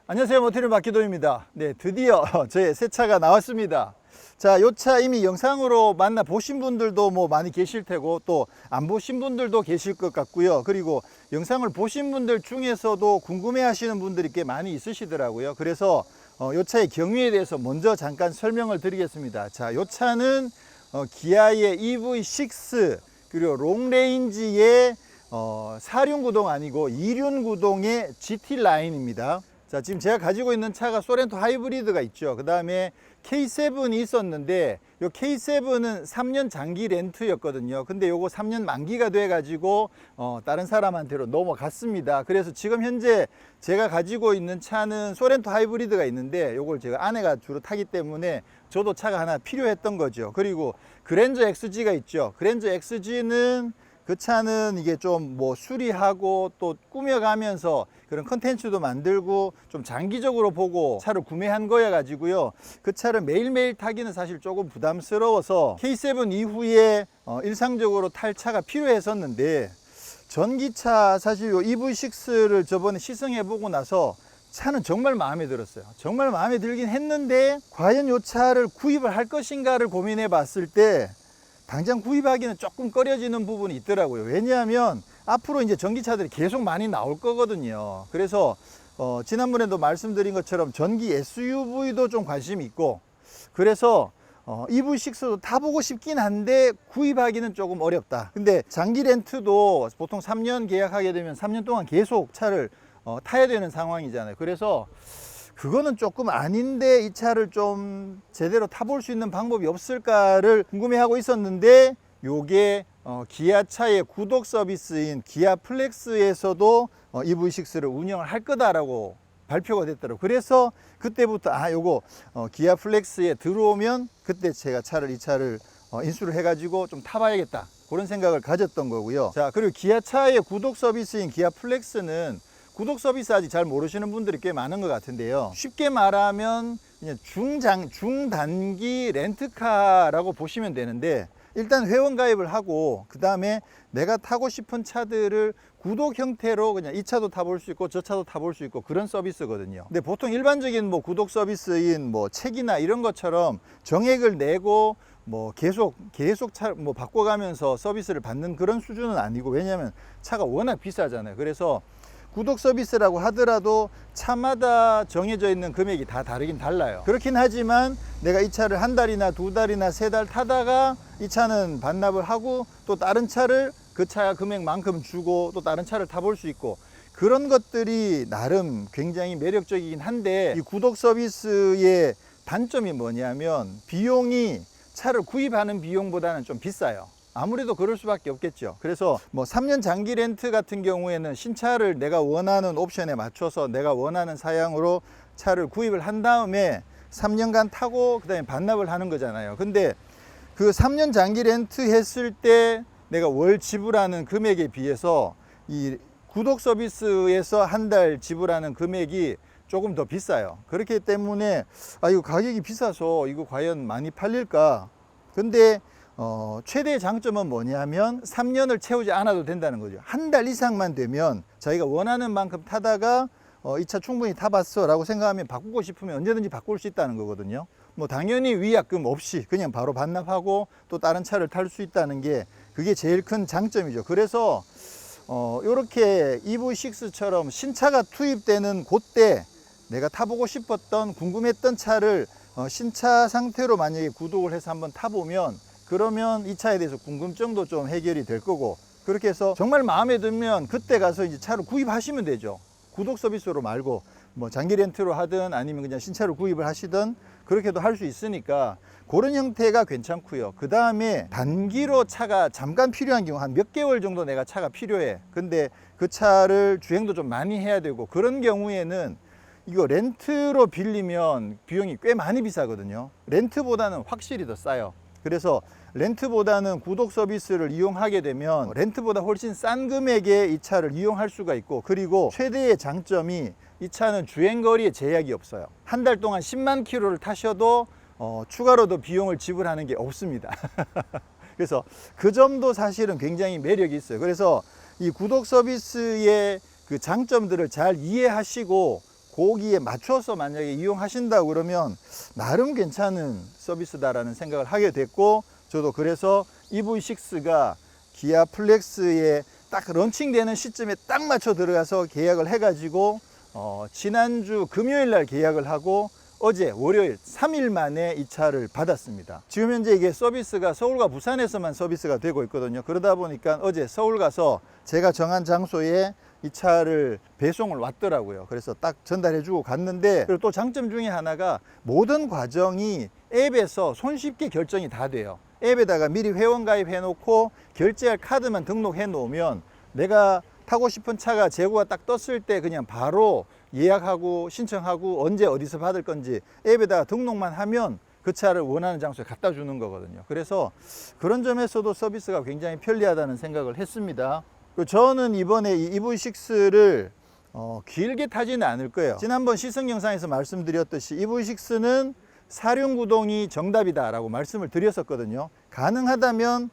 안녕하세요, 모태륜 박기도입니다. 네, 드디어 저의 새 차가 나왔습니다. 자, 요 차 이미 영상으로 만나 보신 분들도 많이 계실 테고 또 안 보신 분들도 계실 것 같고요. 그리고 영상을 보신 분들 중에서도 궁금해 하시는 분들이 꽤 많이 있으시더라고요. 그래서 요 차의 경위에 대해서 먼저 잠깐 설명을 드리겠습니다. 자, 요 차는 기아의 EV6 그리고 롱레인지의 4륜구동 아니고 2륜구동의 GT 라인입니다. 자, 지금 제가 가지고 있는 차가 소렌토 하이브리드가 있죠. 그 다음에 K7이 있었는데 요 K7은 3년 장기 렌트였거든요. 근데 요거 3년 만기가 돼 가지고 다른 사람한테로 넘어갔습니다. 그래서 지금 현재 제가 가지고 있는 차는 소렌토 하이브리드가 있는데 요걸 제가 아내가 주로 타기 때문에 저도 차가 하나 필요했던 거죠. 그리고 그랜저 XG가 있죠. 그랜저 XG는 그 차는 이게 좀 수리하고 또 꾸며가면서 그런 컨텐츠도 만들고 좀 장기적으로 보고 차를 구매한 거여 가지고요. 그 차를 매일매일 타기는 사실 조금 부담스러워서 K7 이후에 일상적으로 탈 차가 필요했었는데, 전기차 사실 요 EV6를 저번에 시승해 보고 나서 차는 정말 마음에 들었어요. 정말 마음에 들긴 했는데 과연 요 차를 구입을 할 것인가를 고민해 봤을 때 당장 구입하기는 조금 꺼려지는 부분이 있더라고요. 왜냐하면 앞으로 이제 전기차들이 계속 많이 나올 거거든요. 그래서 지난번에도 말씀드린 것처럼 전기 SUV도 좀 관심이 있고, 그래서 EV6도 타보고 싶긴 한데 구입하기는 조금 어렵다. 근데 장기 렌트도 보통 3년 계약하게 되면 3년 동안 계속 차를 타야 되는 상황이잖아요. 그래서 그거는 조금 아닌데 이 차를 좀 제대로 타볼 수 있는 방법이 없을까를 궁금해하고 있었는데, 요게 기아차의 구독 서비스인 기아 플렉스에서도 EV6를 운영을 할 거다라고 발표가 됐더라고요. 그래서 그때부터 요거 기아 플렉스에 들어오면 그때 제가 이 차를 인수를 해가지고 좀 타봐야겠다, 그런 생각을 가졌던 거고요. 자, 그리고 기아차의 구독 서비스인 기아 플렉스는 구독 서비스 아직 잘 모르시는 분들이 꽤 많은 것 같은데요. 쉽게 말하면 그냥 중단기 렌트카라고 보시면 되는데, 일단 회원 가입을 하고 그 다음에 내가 타고 싶은 차들을 구독 형태로 그냥 이 차도 타볼 수 있고 저 차도 타볼 수 있고 그런 서비스거든요. 근데 보통 일반적인 구독 서비스인 책이나 이런 것처럼 정액을 내고 계속 차 바꿔가면서 서비스를 받는 그런 수준은 아니고, 왜냐하면 차가 워낙 비싸잖아요. 그래서 구독 서비스라고 하더라도 차마다 정해져 있는 금액이 다 다르긴 달라요. 그렇긴 하지만 내가 이 차를 한 달이나 두 달이나 세 달 타다가 이 차는 반납을 하고 또 다른 차를 그 차 금액만큼 주고 또 다른 차를 타볼 수 있고, 그런 것들이 나름 굉장히 매력적이긴 한데, 이 구독 서비스의 단점이 뭐냐면 비용이 차를 구입하는 비용보다는 좀 비싸요. 아무래도 그럴 수밖에 없겠죠. 그래서 3년 장기 렌트 같은 경우에는 신차를 내가 원하는 옵션에 맞춰서 내가 원하는 사양으로 차를 구입을 한 다음에 3년간 타고 그 다음에 반납을 하는 거잖아요. 근데 그 3년 장기 렌트 했을 때 내가 월 지불하는 금액에 비해서 이 구독 서비스에서 한 달 지불하는 금액이 조금 더 비싸요. 그렇기 때문에 이거 가격이 비싸서 이거 과연 많이 팔릴까? 근데 최대의 장점은 뭐냐면 3년을 채우지 않아도 된다는 거죠. 한 달 이상만 되면 자기가 원하는 만큼 타다가 이 차 충분히 타봤어 라고 생각하면 바꾸고 싶으면 언제든지 바꿀 수 있다는 거거든요. 당연히 위약금 없이 그냥 바로 반납하고 또 다른 차를 탈 수 있다는 게 그게 제일 큰 장점이죠. 그래서 이렇게 EV6처럼 신차가 투입되는 그때 내가 타보고 싶었던 궁금했던 차를 신차 상태로 만약에 구독을 해서 한번 타보면, 그러면 이 차에 대해서 궁금증도 좀 해결이 될 거고, 그렇게 해서 정말 마음에 들면 그때 가서 이제 차를 구입하시면 되죠. 구독 서비스로 말고 장기 렌트로 하든 아니면 그냥 신차를 구입을 하시든 그렇게도 할 수 있으니까 그런 형태가 괜찮고요. 그 다음에 단기로 차가 잠깐 필요한 경우, 한 몇 개월 정도 내가 차가 필요해. 근데 그 차를 주행도 좀 많이 해야 되고, 그런 경우에는 이거 렌트로 빌리면 비용이 꽤 많이 비싸거든요. 렌트보다는 확실히 더 싸요. 그래서 렌트보다는 구독 서비스를 이용하게 되면 렌트보다 훨씬 싼 금액에 이 차를 이용할 수가 있고, 그리고 최대의 장점이 이 차는 주행거리에 제약이 없어요. 한 달 동안 10만 킬로를 타셔도 추가로 더 비용을 지불하는 게 없습니다. 그래서 그 점도 사실은 굉장히 매력이 있어요. 그래서 이 구독 서비스의 그 장점들을 잘 이해하시고 고기에 맞춰서 만약에 이용하신다 그러면 나름 괜찮은 서비스다라는 생각을 하게 됐고, 저도 그래서 EV6가 기아 플렉스에 딱 런칭되는 시점에 딱 맞춰 들어가서 계약을 해가지고 지난주 금요일 날 계약을 하고 어제 월요일 3일 만에 이 차를 받았습니다. 지금 현재 이게 서비스가 서울과 부산에서만 서비스가 되고 있거든요. 그러다 보니까 어제 서울 가서 제가 정한 장소에 이 차를 배송을 왔더라고요. 그래서 딱 전달해주고 갔는데, 그리고 또 장점 중에 하나가 모든 과정이 앱에서 손쉽게 결정이 다 돼요. 앱에다가 미리 회원 가입해 놓고 결제할 카드만 등록해 놓으면 내가 타고 싶은 차가 재고가 딱 떴을 때 그냥 바로 예약하고 신청하고 언제 어디서 받을 건지 앱에다가 등록만 하면 그 차를 원하는 장소에 갖다 주는 거거든요. 그래서 그런 점에서도 서비스가 굉장히 편리하다는 생각을 했습니다. 저는 이번에 이 EV6를 길게 타지는 않을 거예요. 지난번 시승 영상에서 말씀드렸듯이 EV6는 사륜구동이 정답이다 라고 말씀을 드렸었거든요. 가능하다면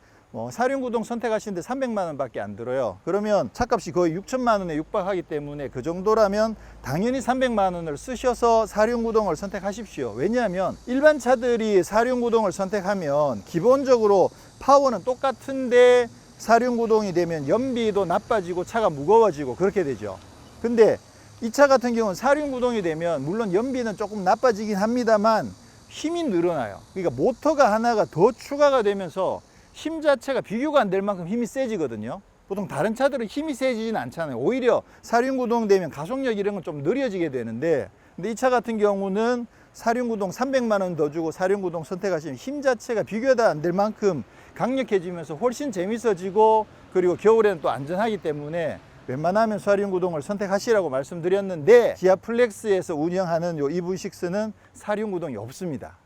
사륜구동 선택하시는데 300만 원 밖에 안 들어요. 그러면 차값이 거의 6천만 원에 육박하기 때문에 그 정도라면 당연히 300만 원을 쓰셔서 사륜구동을 선택하십시오. 왜냐하면 일반 차들이 사륜구동을 선택하면 기본적으로 파워는 똑같은데 사륜구동이 되면 연비도 나빠지고 차가 무거워지고 그렇게 되죠. 근데 이 차 같은 경우는 사륜구동이 되면 물론 연비는 조금 나빠지긴 합니다만 힘이 늘어나요. 그러니까 모터가 하나가 더 추가가 되면서 힘 자체가 비교가 안 될 만큼 힘이 세지거든요. 보통 다른 차들은 힘이 세지진 않잖아요. 오히려 사륜구동 되면 가속력 이런 건 좀 느려지게 되는데, 근데 이 차 같은 경우는 사륜구동 300만 원 더 주고 사륜구동 선택하시면 힘 자체가 비교가 안 될 만큼 강력해지면서 훨씬 재밌어지고, 그리고 겨울에는 또 안전하기 때문에 웬만하면 사륜구동을 선택하시라고 말씀드렸는데, 기아 플렉스에서 운영하는 요 EV6는 사륜구동이 없습니다.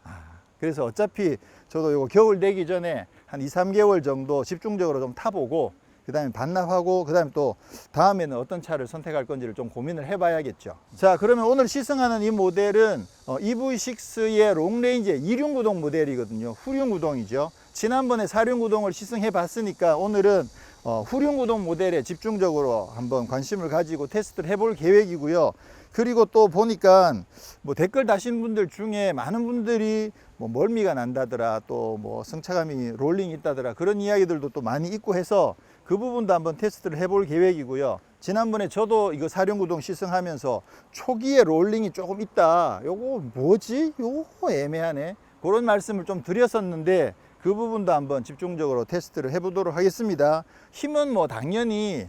그래서 어차피 저도 요거 겨울 되기 전에 한 2-3개월 정도 집중적으로 좀 타보고 그 다음에 반납하고 그 다음에 또 다음에는 어떤 차를 선택할 건지를 좀 고민을 해봐야겠죠. 자, 그러면 오늘 시승하는 이 모델은 EV6의 롱레인지의 2륜구동 모델이거든요. 후륜구동이죠. 지난번에 4륜구동을 시승해 봤으니까 오늘은 후륜구동 모델에 집중적으로 한번 관심을 가지고 테스트를 해볼 계획이고요. 그리고 또 보니까 댓글 다신 분들 중에 많은 분들이 멀미가 난다더라, 또 승차감이 롤링이 있다더라, 그런 이야기들도 또 많이 있고 해서 그 부분도 한번 테스트를 해볼 계획이고요. 지난번에 저도 이거 사륜구동 시승하면서 초기에 롤링이 조금 있다, 요거 뭐지? 요거 애매하네, 그런 말씀을 좀 드렸었는데 그 부분도 한번 집중적으로 테스트를 해보도록 하겠습니다. 힘은 당연히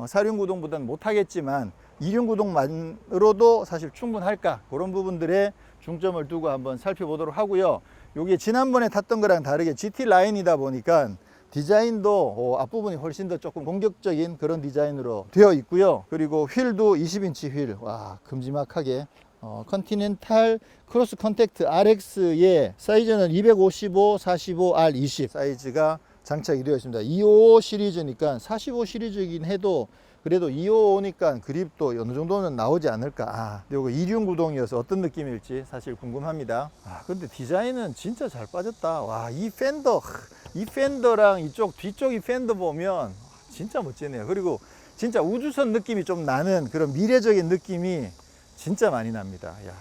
사륜구동보다는 못하겠지만 2륜구동만으로도 사실 충분할까, 그런 부분들에 중점을 두고 한번 살펴보도록 하고요. 요게 지난번에 탔던 거랑 다르게 GT 라인이다 보니까 디자인도 앞부분이 훨씬 더 조금 공격적인 그런 디자인으로 되어 있고요. 그리고 휠도 20인치 휠, 와 큼지막하게 컨티넨탈 크로스 컨택트 RX의 사이즈는 255, 45, R20 사이즈가 장착이 되어 있습니다. 255 시리즈니까 45 시리즈이긴 해도 그래도 255니까 그립도 어느 정도는 나오지 않을까. 요거 2륜구동이어서 어떤 느낌일지 사실 궁금합니다. 근데 디자인은 진짜 잘 빠졌다. 와, 이 팬더랑 이쪽 뒤쪽 이 팬더 보면 진짜 멋지네요. 그리고 진짜 우주선 느낌이 좀 나는 그런 미래적인 느낌이 진짜 많이 납니다. 야,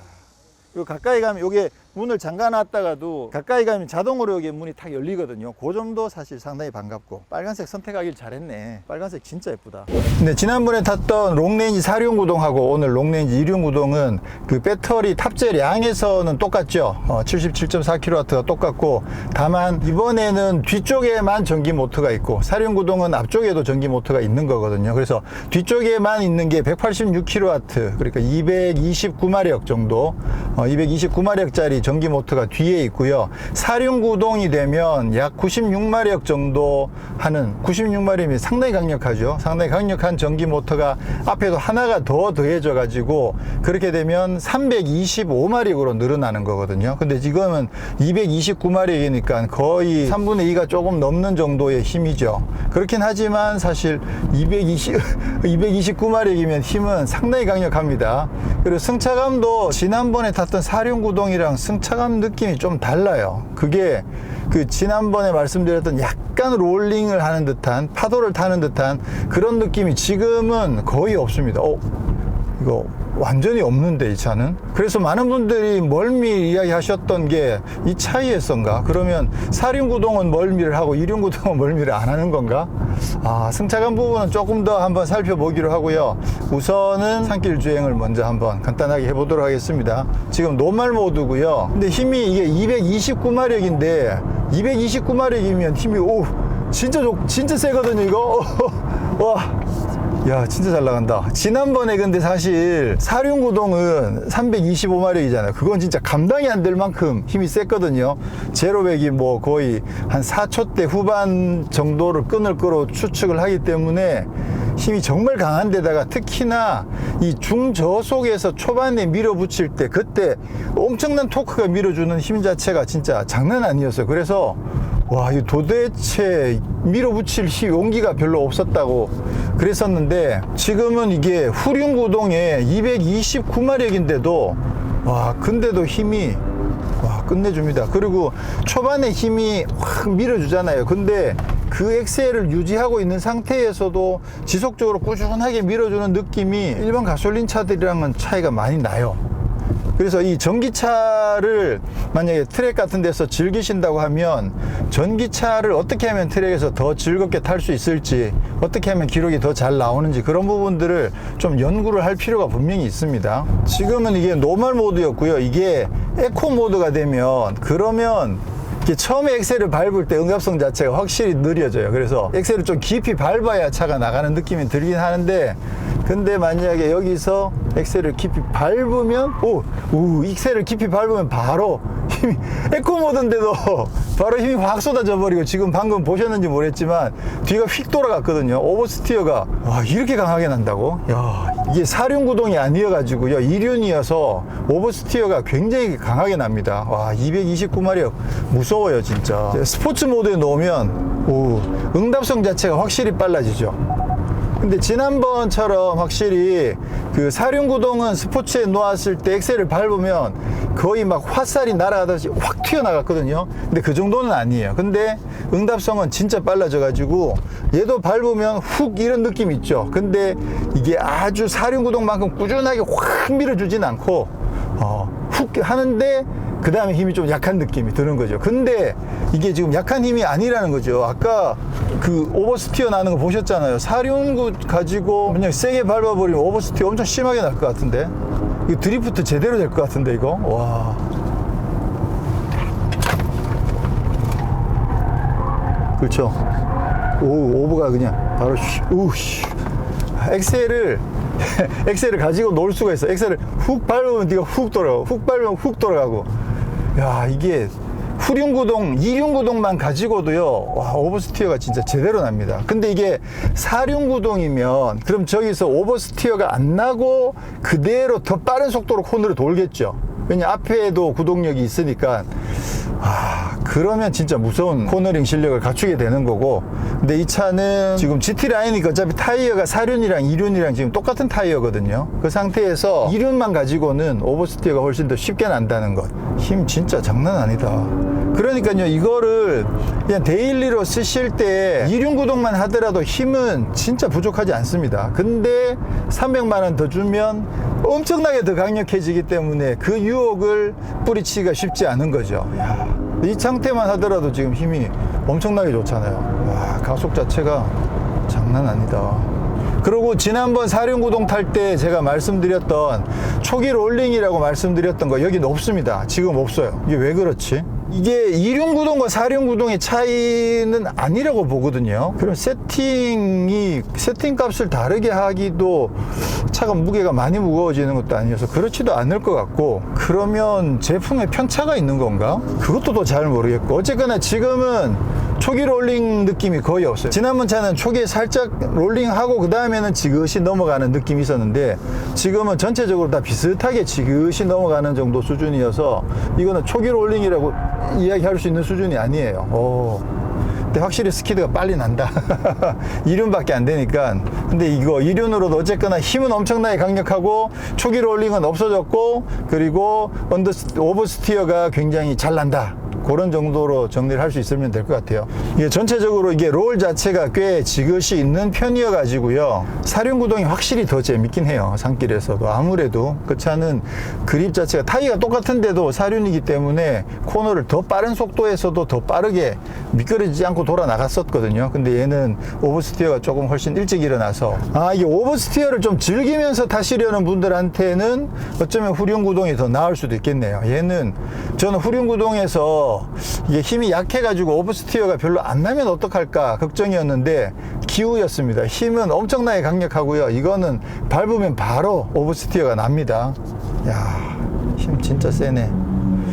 요 가까이 가면 요게 문을 잠가 놨다가도 가까이 가면 자동으로 여기 문이 탁 열리거든요. 그 점도 사실 상당히 반갑고, 빨간색 선택하길 잘했네. 빨간색 진짜 예쁘다. 근데 지난번에 탔던 롱레인지 4륜구동하고 오늘 롱레인지 2륜구동은 그 배터리 탑재량에서는 똑같죠. 77.4kW가 똑같고, 다만 이번에는 뒤쪽에만 전기 모터가 있고 4륜구동은 앞쪽에도 전기 모터가 있는 거거든요. 그래서 뒤쪽에만 있는 게 186kW, 그러니까 229마력 정도, 229마력짜리 전기 모터가 뒤에 있고요. 사륜구동이 되면 약 96마력 정도 하는, 96마력이면 상당히 강력하죠. 상당히 강력한 전기 모터가 앞에도 하나가 더 더해져 가지고 그렇게 되면 325마력으로 늘어나는 거거든요. 근데 지금은 229마력이니까 거의 3분의 2가 조금 넘는 정도의 힘이죠. 그렇긴 하지만 사실 229마력이면 힘은 상당히 강력합니다. 그리고 승차감도 지난번에 탔던 사륜구동이랑 승차감 느낌이 좀 달라요. 그게 그 지난번에 말씀드렸던 약간 롤링을 하는 듯한, 파도를 타는 듯한 그런 느낌이 지금은 거의 없습니다. 이거 완전히 없는데 이 차는. 그래서 많은 분들이 멀미 이야기 하셨던 게 이 차이에서인가? 그러면 사륜구동은 멀미를 하고 이륜구동은 멀미를 안 하는 건가? 승차감 부분은 조금 더 한번 살펴보기로 하고요. 우선은 산길 주행을 먼저 한번 간단하게 해보도록 하겠습니다. 지금 노멀 모드고요. 근데 힘이 이게 229마력인데 229마력이면 힘이 진짜 세거든요 이거. 와, 야, 진짜 잘 나간다. 지난번에 근데 사실 사륜구동은 325마력이잖아요. 그건 진짜 감당이 안 될 만큼 힘이 셌거든요. 제로백이 뭐 거의 한 4초대 후반 정도를 끈을 끌어 추측을 하기 때문에 힘이 정말 강한 데다가 특히나 이 중저속에서 초반에 밀어붙일 때 그때 엄청난 토크가 밀어주는 힘 자체가 진짜 장난 아니었어요. 그래서 와, 이 도대체 밀어붙일 용기가 별로 없었다고 그랬었는데 지금은 이게 후륜구동에 229마력인데도 와, 근데도 힘이 끝내줍니다. 그리고 초반에 힘이 확 밀어주잖아요. 근데 그 엑셀을 유지하고 있는 상태에서도 지속적으로 꾸준하게 밀어주는 느낌이 일반 가솔린 차들이랑은 차이가 많이 나요. 그래서 이 전기차를 만약에 트랙 같은 데서 즐기신다고 하면 전기차를 어떻게 하면 트랙에서 더 즐겁게 탈 수 있을지, 어떻게 하면 기록이 더 잘 나오는지 그런 부분들을 좀 연구를 할 필요가 분명히 있습니다. 지금은 이게 노멀 모드였고요. 이게 에코 모드가 되면 그러면 처음에 엑셀을 밟을 때 응답성 자체가 확실히 느려져요. 그래서 엑셀을 좀 깊이 밟아야 차가 나가는 느낌이 들긴 하는데, 근데 만약에 여기서 엑셀을 깊이 밟으면 엑셀을 깊이 밟으면 바로 힘이 에코 모드인데도 바로 힘이 확 쏟아져 버리고, 지금 방금 보셨는지 모르겠지만 뒤가 휙 돌아갔거든요. 오버스티어가 이렇게 강하게 난다고? 야, 이게 사륜구동이 아니어가지고요, 이륜이어서 오버스티어가 굉장히 강하게 납니다. 와, 229마력 무서워요 진짜. 스포츠 모드에 놓으면 응답성 자체가 확실히 빨라지죠. 근데 지난번처럼 확실히 그 사륜구동은 스포츠에 놓았을 때 엑셀을 밟으면 거의 막 화살이 날아가듯이 확 튀어나갔거든요. 근데 그 정도는 아니에요. 근데 응답성은 진짜 빨라져 가지고 얘도 밟으면 훅 이런 느낌 있죠. 근데 이게 아주 사륜구동만큼 꾸준하게 확 밀어주진 않고 훅 하는데 그 다음에 힘이 좀 약한 느낌이 드는 거죠. 근데 이게 지금 약한 힘이 아니라는 거죠. 아까 그 오버스티어 나는 거 보셨잖아요. 사륜구 가지고 그냥 세게 밟아버리면 오버스티어 엄청 심하게 날 것 같은데, 이거 드리프트 제대로 될 것 같은데 이거. 와, 그렇죠. 오버가 그냥 바로 엑셀을 가지고 놀 수가 있어. 엑셀을 훅 밟으면 네가 훅 돌아가고, 훅 밟으면 훅 돌아가고. 야, 이게 후륜구동, 이륜구동만 가지고도요, 와, 오버스티어가 진짜 제대로 납니다. 근데 이게 사륜구동이면 그럼 저기서 오버스티어가 안 나고 그대로 더 빠른 속도로 코너를 돌겠죠. 왜냐, 앞에도 구동력이 있으니까. 그러면 진짜 무서운 코너링 실력을 갖추게 되는 거고. 근데 이 차는 지금 GT라인이니까 어차피 타이어가 사륜이랑 이륜이랑 지금 똑같은 타이어거든요. 그 상태에서 이륜만 가지고는 오버스티어가 훨씬 더 쉽게 난다는 것. 힘 진짜 장난 아니다. 그러니까요, 이거를 그냥 데일리로 쓰실 때 이륜구동만 하더라도 힘은 진짜 부족하지 않습니다. 근데 300만원 더 주면 엄청나게 더 강력해지기 때문에 그 유혹을 뿌리치기가 쉽지 않은 거죠. 야, 이 상태만 하더라도 지금 힘이 엄청나게 좋잖아요. 와, 가속 자체가 장난 아니다. 그리고 지난번 사륜구동 탈 때 제가 말씀드렸던 초기 롤링이라고 말씀드렸던 거 여기는 없습니다. 지금 없어요. 이게 왜 그렇지? 이게 이륜구동과 사륜구동의 차이는 아니라고 보거든요. 그럼 세팅 값을 다르게 하기도 차가 무게가 많이 무거워지는 것도 아니어서 그렇지도 않을 것 같고, 그러면 제품에 편차가 있는 건가? 그것도 또 잘 모르겠고, 어쨌거나 지금은 초기 롤링 느낌이 거의 없어요. 지난번 차는 초기에 살짝 롤링하고 그 다음에는 지그시 넘어가는 느낌이 있었는데, 지금은 전체적으로 다 비슷하게 지그시 넘어가는 정도 수준이어서 이거는 초기 롤링이라고 이야기할 수 있는 수준이 아니에요. 근데 확실히 스키드가 빨리 난다. 이륜밖에 안 되니까. 근데 이거 이륜으로도 어쨌거나 힘은 엄청나게 강력하고 초기 롤링은 없어졌고, 그리고 오버스티어가 굉장히 잘 난다. 그런 정도로 정리를 할 수 있으면 될 것 같아요. 이게 전체적으로 이게 롤 자체가 꽤 지그시 있는 편이어 가지고요. 사륜구동이 확실히 더 재밌긴 해요. 산길에서도. 아무래도 그 차는 그립 자체가 타이어가 똑같은데도 사륜이기 때문에 코너를 더 빠른 속도에서도 더 빠르게 미끄러지지 않고 돌아 나갔었거든요. 근데 얘는 오버스티어가 조금 훨씬 일찍 일어나서 이게 오버스티어를 좀 즐기면서 타시려는 분들한테는 어쩌면 후륜구동이 더 나을 수도 있겠네요. 얘는 저는 후륜구동에서 이게 힘이 약해가지고 오버스티어가 별로 안 나면 어떡할까 걱정이었는데 기우였습니다. 힘은 엄청나게 강력하고요. 이거는 밟으면 바로 오버스티어가 납니다. 야, 힘 진짜 세네.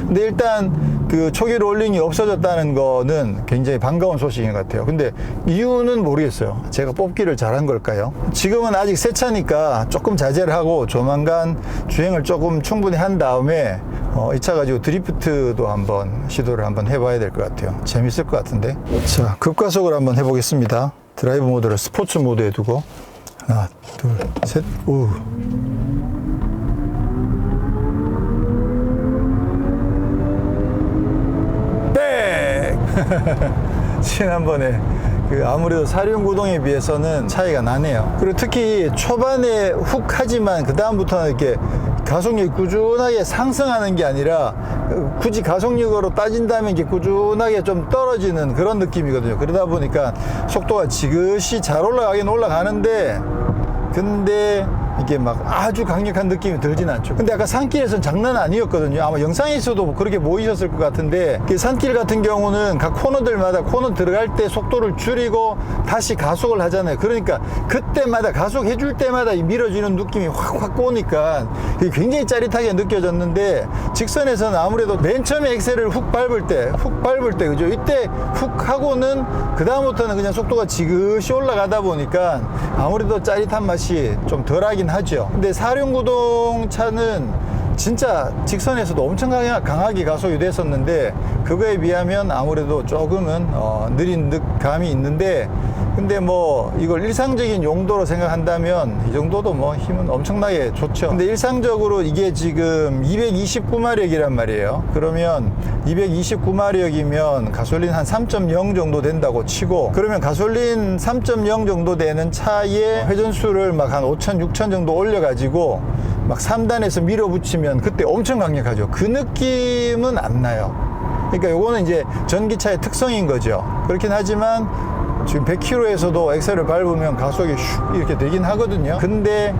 근데 일단 그 초기 롤링이 없어졌다는 거는 굉장히 반가운 소식인 것 같아요. 근데 이유는 모르겠어요. 제가 뽑기를 잘한 걸까요? 지금은 아직 새 차니까 조금 자제를 하고 조만간 주행을 조금 충분히 한 다음에 이 차 가지고 드리프트도 한번 시도를 한번 해봐야 될 것 같아요. 재밌을 것 같은데. 자, 급가속을 한번 해보겠습니다. 드라이브 모드를 스포츠 모드에 두고 하나, 둘, 셋, 우. 지난번에 아무래도 사륜구동에 비해서는 차이가 나네요. 그리고 특히 초반에 훅 하지만 그 다음부터는 이렇게 가속력이 꾸준하게 상승하는 게 아니라 굳이 가속력으로 따진다면 이게 꾸준하게 좀 떨어지는 그런 느낌이거든요. 그러다 보니까 속도가 지그시 잘 올라가긴 올라가는데 근데 이게 막 아주 강력한 느낌이 들진 않죠. 근데 아까 산길에서는 장난 아니었거든요. 아마 영상에서도 그렇게 보이셨을 것 같은데 산길 같은 경우는 각 코너들마다 코너 들어갈 때 속도를 줄이고 다시 가속을 하잖아요. 그러니까 그때마다 가속해 줄 때마다 이 밀어지는 느낌이 확 오니까 굉장히 짜릿하게 느껴졌는데 직선에서는 아무래도 맨 처음에 엑셀을 훅 밟을 때 그죠? 이때 훅 하고는 그 다음부터는 그냥 속도가 지그시 올라가다 보니까 아무래도 짜릿한 맛이 좀 덜하긴 하죠. 근데 사륜구동 차는 진짜 직선에서도 엄청 강하게 가속이 됐었는데 그거에 비하면 아무래도 조금은 느린 감이 있는데 근데 뭐 이걸 일상적인 용도로 생각한다면 이 정도도 뭐 힘은 엄청나게 좋죠. 근데 일상적으로 이게 지금 229마력이란 말이에요. 그러면 229마력이면 가솔린 한 3.0 정도 된다고 치고 그러면 가솔린 3.0 정도 되는 차의 회전수를 막 한 5,000, 6,000 정도 올려가지고 막 3단에서 밀어붙이면 그때 엄청 강력하죠. 그 느낌은 안 나요. 그러니까 요거는 이제 전기차의 특성인 거죠. 그렇긴 하지만 지금 100km에서도 엑셀을 밟으면 가속이 슉 이렇게 되긴 하거든요. 근데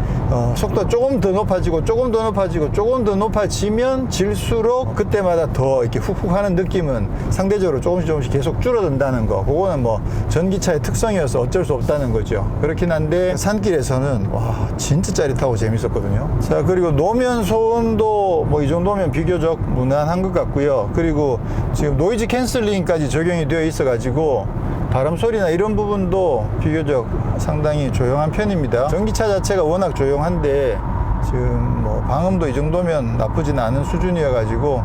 속도가 조금 더 높아지고 조금 더 높아지고 조금 더 높아지면 질수록 그때마다 더 이렇게 훅훅 하는 느낌은 상대적으로 조금씩 계속 줄어든다는 거. 그거는 뭐 전기차의 특성이어서 어쩔 수 없다는 거죠. 그렇긴 한데 산길에서는 와 진짜 짜릿하고 재밌었거든요. 자, 그리고 노면 소음도 뭐 이 정도면 비교적 무난한 것 같고요. 그리고 지금 노이즈 캔슬링까지 적용이 되어 있어 가지고 바람 소리나 이런 부분도 비교적 상당히 조용한 편입니다. 전기차 자체가 워낙 조용한데 지금 뭐 방음도 이 정도면 나쁘진 않은 수준이어 가지고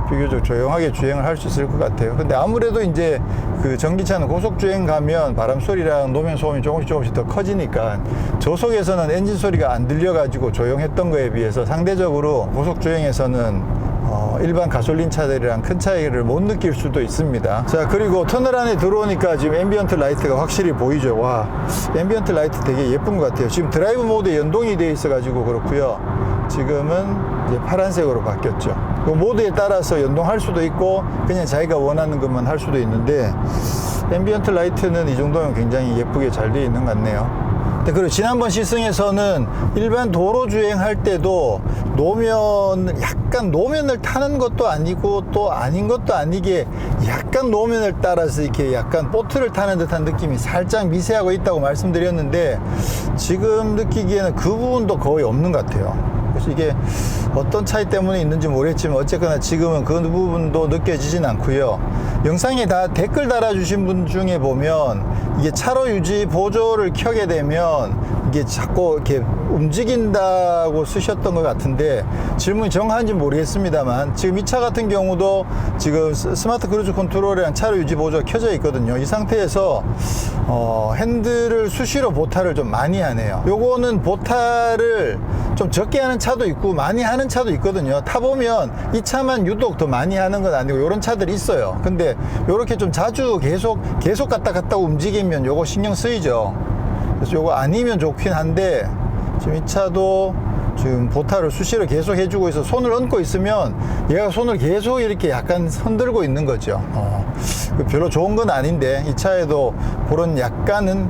비교적 조용하게 주행을 할 수 있을 것 같아요. 근데 아무래도 이제 그 전기차는 고속 주행 가면 바람 소리랑 노면 소음이 조금씩 더 커지니까 저속에서는 엔진 소리가 안 들려 가지고 조용했던 거에 비해서 상대적으로 고속 주행에서는 일반 가솔린 차들이랑 큰 차이를 못 느낄 수도 있습니다. 자, 그리고 터널 안에 들어오니까 지금 앰비언트 라이트가 확실히 보이죠. 와, 앰비언트 라이트 되게 예쁜 것 같아요. 지금 드라이브 모드에 연동이 되어 있어 가지고 그렇고요. 지금은 이제 파란색으로 바뀌었죠. 그 모드에 따라서 연동할 수도 있고 그냥 자기가 원하는 것만 할 수도 있는데 앰비언트 라이트는 이 정도면 굉장히 예쁘게 잘 되어 있는 것 같네요. 그리고 지난번 시승에서는 일반 도로 주행할 때도 약간 노면을 타는 것도 아니고 또 아닌 것도 아니게 약간 노면을 따라서 이렇게 약간 보트를 타는 듯한 느낌이 살짝 미세하고 있다고 말씀드렸는데 지금 느끼기에는 그 부분도 거의 없는 것 같아요. 그래서 이게 어떤 차이 때문에 있는지 모르겠지만 어쨌거나 지금은 그 부분도 느껴지진 않고요. 영상에 다 댓글 달아주신 분 중에 보면 이게 차로 유지 보조를 켜게 되면 이게 자꾸 이렇게 움직인다고 쓰셨던 것 같은데 질문이 정확한지 모르겠습니다만 지금 이 차 같은 경우도 지금 스마트 크루즈 컨트롤이랑 차로 유지 보조가 켜져 있거든요. 이 상태에서 핸들을 수시로 보타를 좀 많이 하네요. 요거는 보타를 좀 적게 하는 차도 있고 많이 하는 차도 있거든요. 타보면 이 차만 유독 더 많이 하는 건 아니고 이런 차들이 있어요. 근데 요렇게 좀 자주 계속 갔다 움직이면 요거 신경 쓰이죠. 그래서 요거 아니면 좋긴 한데 지금 이 차도 지금 보타를 수시로 계속 해주고 있어. 손을 얹고 있으면 얘가 손을 계속 이렇게 약간 흔들고 있는 거죠. 별로 좋은 건 아닌데 이 차에도 그런 약간은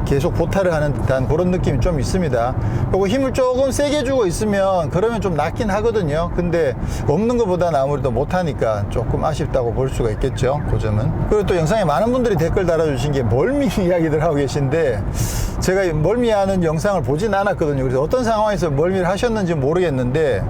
계속 보타를 하는 듯한 그런 느낌이 좀 있습니다. 그리고 힘을 조금 세게 주고 있으면 그러면 좀 낫긴 하거든요. 근데 없는 것보다는 아무래도 못하니까 조금 아쉽다고 볼 수가 있겠죠. 그 점은. 그리고 또 영상에 많은 분들이 댓글 달아주신 게 멀미 이야기들 하고 계신데 제가 멀미하는 영상을 보진 않았거든요. 그래서 어떤 상황에서 멀미를 하셨는지 모르겠는데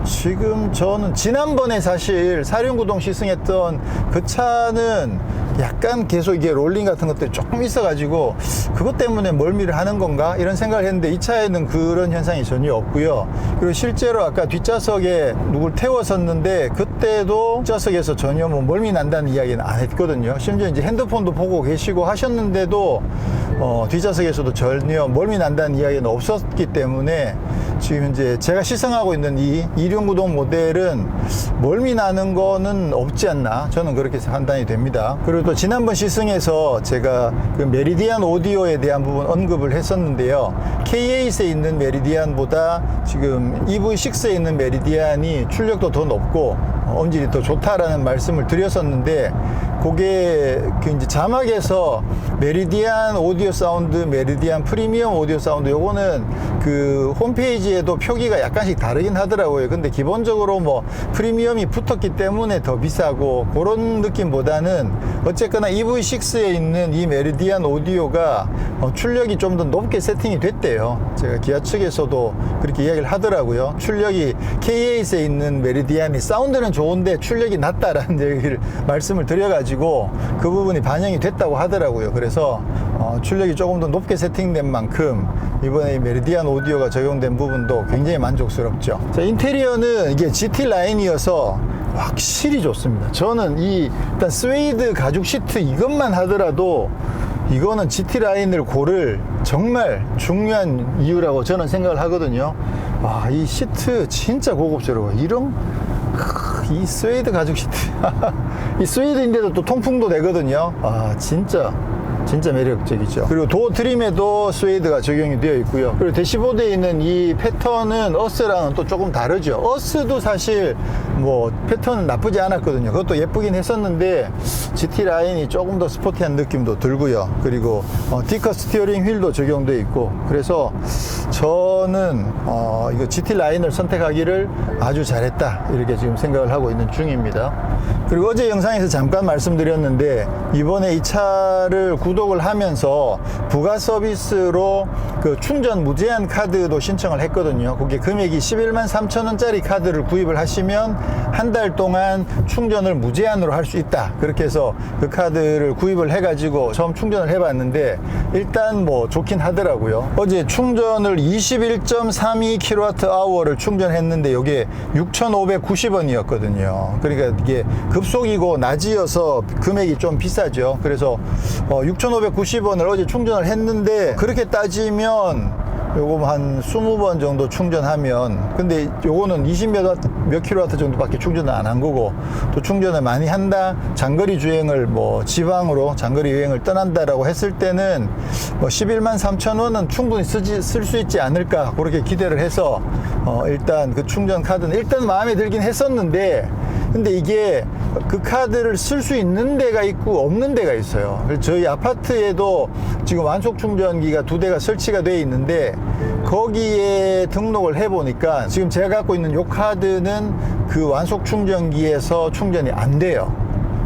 지금 저는 지난번에 사실 사륜구동 시승했던 그 차는 약간 계속 이게 롤링 같은 것들이 조금 있어가지고 그것 때문에 멀미를 하는 건가 이런 생각을 했는데 이 차에는 그런 현상이 전혀 없고요. 그리고 실제로 아까 뒷좌석에 누굴 태웠었는데 그때도 뒷좌석에서 전혀 뭐 멀미 난다는 이야기는 안 했거든요. 심지어 이제 핸드폰도 보고 계시고 하셨는데도 뒷좌석에서도 전혀 멀미 난다는 이야기는 없었기 때문에 지금 이제 제가 시승하고 있는 이 2륜구동 모델은 멀미 나는 거는 없지 않나 저는 그렇게 판단이 됩니다. 그리고 또 지난번 시승에서 제가 그 메리디안 오디오에 대한 부분 언급을 했었는데요. K8에 있는 메리디안보다 지금 EV6에 있는 메리디안이 출력도 더 높고 음질이 더 좋다라는 말씀을 드렸었는데 그게 그 이제 자막에서 메리디안 오디오 사운드, 메리디안 프리미엄 오디오 사운드 요거는 그 홈페이지에도 표기가 약간씩 다르긴 하더라고요. 근데 기본적으로 뭐 프리미엄이 붙었기 때문에 더 비싸고 그런 느낌보다는 어쨌거나 EV6에 있는 이 메리디안 오디오가 출력이 좀 더 높게 세팅이 됐대요. 제가 기아 측에서도 그렇게 이야기를 하더라고요. 출력이 K8에 있는 메리디안이 사운드는 좋은데 출력이 낮다라는 얘기를 말씀을 드려가지고 그 부분이 반영이 됐다고 하더라고요. 그래서 출력이 조금 더 높게 세팅된 만큼 이번에 이 메리디안 오디오가 적용된 부분도 굉장히 만족스럽죠. 자, 인테리어는 이게 GT 라인이어서 확실히 좋습니다. 저는 일단 스웨이드 가죽 시트 이것만 하더라도 이거는 GT 라인을 고를 정말 중요한 이유라고 저는 생각을 하거든요. 와, 이 시트 진짜 고급스러워요. 이 스웨이드 가죽 시트 이 스웨이드인데도 또 통풍도 되거든요. 진짜 매력적이죠. 그리고 도어 트림에도 스웨이드가 적용이 되어 있고요. 그리고 대시보드에 있는 이 패턴은 어스랑은 또 조금 다르죠. 어스도 사실 뭐 패턴은 나쁘지 않았거든요. 그것도 예쁘긴 했었는데 GT 라인이 조금 더 스포티한 느낌도 들고요. 그리고 디커 스티어링 휠도 적용되어 있고 그래서 저는 이거 GT 라인을 선택하기를 아주 잘했다 이렇게 지금 생각을 하고 있는 중입니다. 그리고 어제 영상에서 잠깐 말씀드렸는데 이번에 이 차를 구독을 하면서 부가 서비스로 그 충전 무제한 카드도 신청을 했거든요. 그게 금액이 11만 3천 원짜리 카드를 구입을 하시면 한 달 동안 충전을 무제한으로 할 수 있다. 그렇게 해서 그 카드를 구입을 해가지고 처음 충전을 해봤는데 일단 뭐 좋긴 하더라고요. 어제 충전을 21.32kWh를 충전했는데 이게 6,590원이었거든요. 그러니까 이게 급속이고 낮이어서 금액이 좀 비싸죠. 그래서 6,590원을 어제 충전을 했는데 그렇게 따지면 요거 한 20번 정도 충전하면 근데 요거는 20몇 킬로와트 정도밖에 충전을 안 한 거고 또 충전을 많이 한다 장거리 주행을 뭐 지방으로 장거리 여행을 떠난다라고 했을 때는 뭐 11만 3천 원은 충분히 쓸 수 있지 않을까 그렇게 기대를 해서 일단 그 충전 카드는 일단 마음에 들긴 했었는데 근데 이게 그 카드를 쓸 수 있는 데가 있고 없는 데가 있어요. 그래서 저희 아파트에도 지금 완속 충전기가 2대가 설치가 되어 있는데 거기에 등록을 해 보니까 지금 제가 갖고 있는 요 카드는 그 완속 충전기에서 충전이 안 돼요.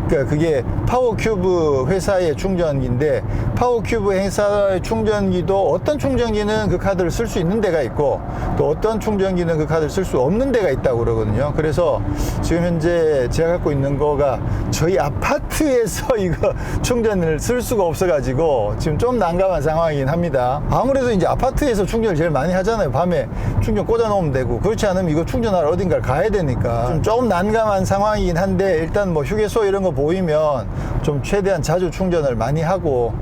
그러니까 그게 파워큐브 회사의 충전기인데 파워큐브 회사의 충전기도 어떤 충전기는 그 카드를 쓸 수 있는 데가 있고 또 어떤 충전기는 그 카드를 쓸 수 없는 데가 있다고 그러거든요. 그래서 지금 현재 제가 갖고 있는 거가 저희 아파트에서 이거 충전을 쓸 수가 없어 가지고 지금 좀 난감한 상황이긴 합니다. 아무래도 이제 아파트에서 충전을 제일 많이 하잖아요. 밤에 충전 꽂아 놓으면 되고 그렇지 않으면 이거 충전하러 어딘가를 가야 되니까 좀 조금 난감한 상황이긴 한데 일단 뭐 휴게소 이런 거 보이면 좀 최대한 자주 충전을 많이 하고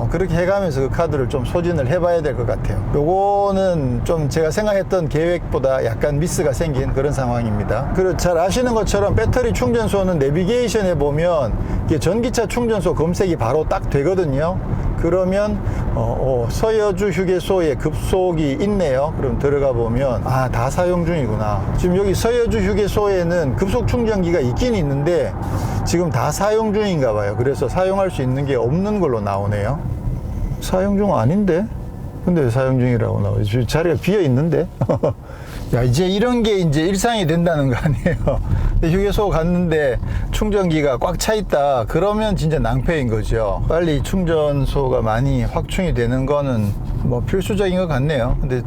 그렇게 해가면서 그 카드를 좀 소진을 해봐야 될 것 같아요. 요거는 좀 제가 생각했던 계획보다 약간 미스가 생긴 그런 상황입니다. 그리고 잘 아시는 것처럼 배터리 충전소는 내비게이션에 보면 이게 전기차 충전소 검색이 바로 딱 되거든요. 그러면 서여주 휴게소에 급속이 있네요. 그럼 들어가 보면 다 사용 중이구나. 지금 여기 서여주 휴게소에는 급속 충전기가 있긴 있는데 지금 다 사용 중인가 봐요. 그래서 사용할 수 있는 게 없는 걸로 나오네요. 사용 중 아닌데? 근데 왜 사용 중이라고 나오지? 자리가 비어 있는데? 야, 이제 이런 게 이제 일상이 된다는 거 아니에요. 휴게소 갔는데 충전기가 꽉 차 있다. 그러면 진짜 낭패인 거죠. 빨리 충전소가 많이 확충이 되는 거는 뭐 필수적인 것 같네요. 근데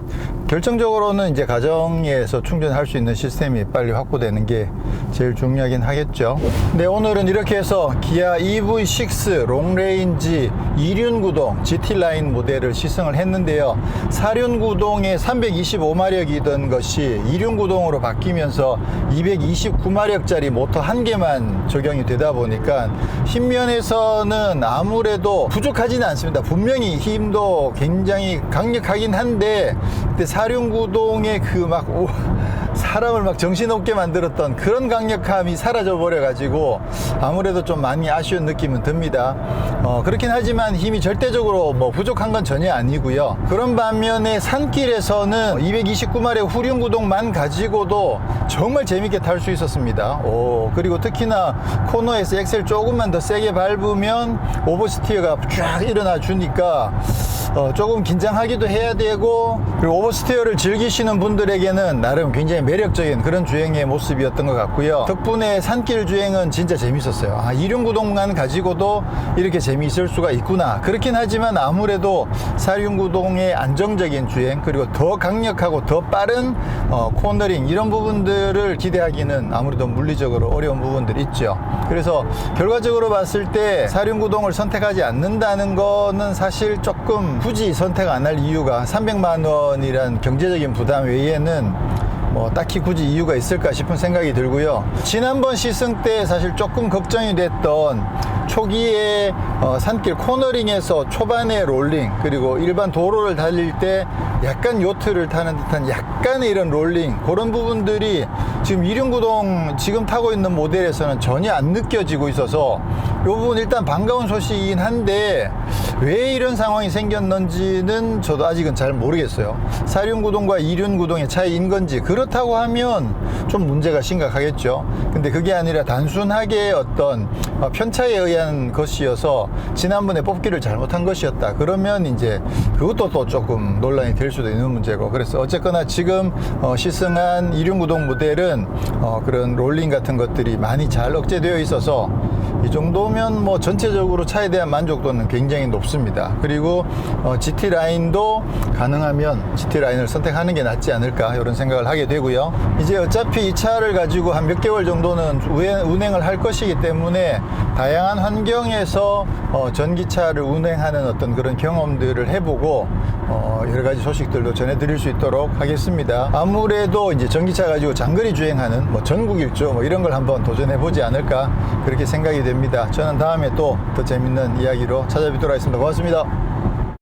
결정적으로는 이제 가정에서 충전할 수 있는 시스템이 빨리 확보되는 게 제일 중요하긴 하겠죠. 네, 오늘은 이렇게 해서 기아 EV6 롱레인지 2륜 구동 GT라인 모델을 시승을 했는데요. 4륜 구동에 325마력이던 것이 2륜 구동으로 바뀌면서 229마력짜리 모터 한 개만 적용이 되다 보니까 힘면에서는 아무래도 부족하지는 않습니다. 분명히 힘도 굉장히 강력하긴 한데, 근데 4륜 구동의 그 사람을 막 정신없게 만들었던 그런 강력함이 사라져 버려 가지고 아무래도 좀 많이 아쉬운 느낌은 듭니다. 그렇긴 하지만 힘이 절대적으로 뭐 부족한 건 전혀 아니고요. 그런 반면에 산길에서는 229마력 후륜 구동만 가지고도 정말 재밌게 탈 수 있었습니다. 그리고 특히나 코너에서 엑셀 조금만 더 세게 밟으면 오버스티어가 쫙 일어나 주니까 조금 긴장하기도 해야 되고, 그리고 오버스티어를 즐기시는 분들에게는 나름 굉장히 매력적인 그런 주행의 모습이었던 것 같고요. 덕분에 산길 주행은 진짜 재밌었어요. 2륜 구동만 가지고도 이렇게 재미있을 수가 있구나. 그렇긴 하지만 아무래도 4륜 구동의 안정적인 주행, 그리고 더 강력하고 더 빠른 코너링, 이런 부분들을 기대하기는 아무래도 물리적으로 어려운 부분들이 있죠. 그래서 결과적으로 봤을 때 4륜 구동을 선택하지 않는다는 거는 사실 조금 굳이 선택 안 할 이유가 300만 원이란 경제적인 부담 외에는 뭐 딱히 굳이 이유가 있을까 싶은 생각이 들고요. 지난번 시승 때 사실 조금 걱정이 됐던 초기에 산길 코너링에서 초반에 롤링, 그리고 일반 도로를 달릴 때 약간 요트를 타는 듯한 약간의 이런 롤링, 그런 부분들이 지금 2륜 구동 지금 타고 있는 모델에서는 전혀 안 느껴지고 있어서 이 부분 일단 반가운 소식이긴 한데, 왜 이런 상황이 생겼는지는 저도 아직은 잘 모르겠어요. 4륜 구동과 2륜 구동의 차이인 건지, 그렇다고 하면 좀 문제가 심각하겠죠. 근데 그게 아니라 단순하게 어떤 편차에 의한 것이어서 지난번에 뽑기를 잘못한 것이었다, 그러면 이제 그것도 또 조금 논란이 될 수도 있는 문제고. 그래서 어쨌거나 지금 시승한 2륜 구동 모델은 그런 롤링 같은 것들이 많이 잘 억제되어 있어서 이 정도면 뭐 전체적으로 차에 대한 만족도는 굉장히 높습니다. 그리고 GT라인도 가능하면 GT라인을 선택하는 게 낫지 않을까, 이런 생각을 하게 되고요. 이제 어차피 이 차를 가지고 한 몇 개월 정도는 운행을 할 것이기 때문에 다양한 환경에서 전기차를 운행하는 어떤 그런 경험들을 해보고 여러 가지 소식들도 전해드릴 수 있도록 하겠습니다. 아무래도 이제 전기차 가지고 장거리 주행하는 뭐 전국 일주 뭐 이런 걸 한번 도전해 보지 않을까, 그렇게 생각이 됩니다. 저는 다음에 또 더 재밌는 이야기로 찾아뵙도록 하겠습니다. 고맙습니다.